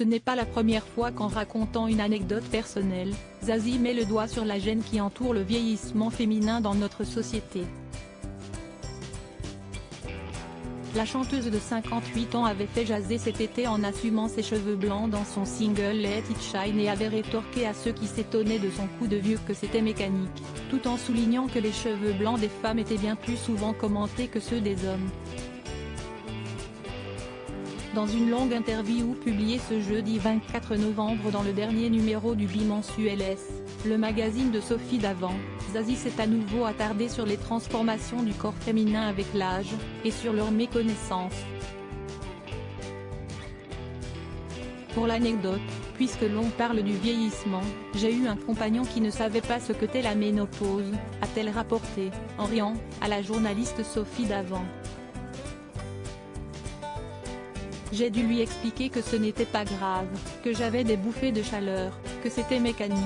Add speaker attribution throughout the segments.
Speaker 1: Ce n'est pas la première fois qu'en racontant une anecdote personnelle, Zazie met le doigt sur la gêne qui entoure le vieillissement féminin dans notre société. La chanteuse de 58 ans avait fait jaser cet été en assumant ses cheveux blancs dans son single Let It Shine et avait rétorqué à ceux qui s'étonnaient de son coup de vieux que c'était mécanique, tout en soulignant que les cheveux blancs des femmes étaient bien plus souvent commentés que ceux des hommes. Dans une longue interview publiée ce jeudi 24 novembre dans le dernier numéro du bimensuel S, le magazine de Sophie Davant, Zazie s'est à nouveau attardée sur les transformations du corps féminin avec l'âge, et sur leur méconnaissance. Pour l'anecdote, puisque l'on parle du vieillissement, j'ai eu un compagnon qui ne savait pas ce qu'était la ménopause, a-t-elle rapporté, en riant, à la journaliste Sophie Davant. J'ai dû lui expliquer que ce n'était pas grave, que j'avais des bouffées de chaleur, que c'était mécanique.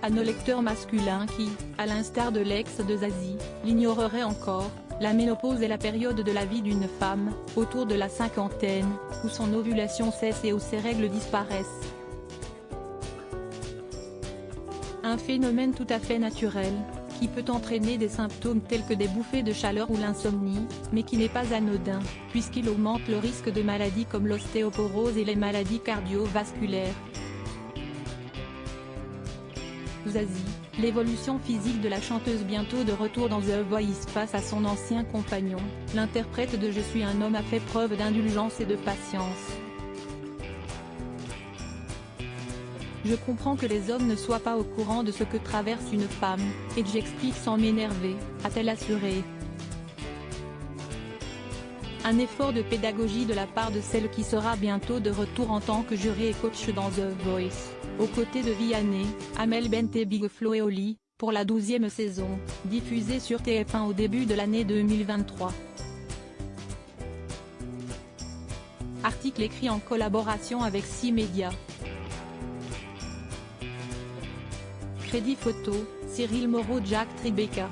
Speaker 1: À nos lecteurs masculins qui, à l'instar de l'ex de Zazie, l'ignoreraient encore, la ménopause est la période de la vie d'une femme, autour de la cinquantaine, où son ovulation cesse et où ses règles disparaissent. Un phénomène tout à fait naturel, qui peut entraîner des symptômes tels que des bouffées de chaleur ou l'insomnie, mais qui n'est pas anodin, puisqu'il augmente le risque de maladies comme l'ostéoporose et les maladies cardiovasculaires. Zazie, l'évolution physique de la chanteuse bientôt de retour dans The Voice face à son ancien compagnon, l'interprète de Je suis un homme a fait preuve d'indulgence et de patience. Je comprends que les hommes ne soient pas au courant de ce que traverse une femme, et j'explique sans m'énerver, a-t-elle assuré. Un effort de pédagogie de la part de celle qui sera bientôt de retour en tant que jury et coach dans The Voice, aux côtés de Vianney, Amel Bent et Big Flo et Oli, pour la 12e saison, diffusée sur TF1 au début de l'année 2023. Article écrit en collaboration avec 6 médias. Crédit photo, Cyril Moreau, Jack Tribeca.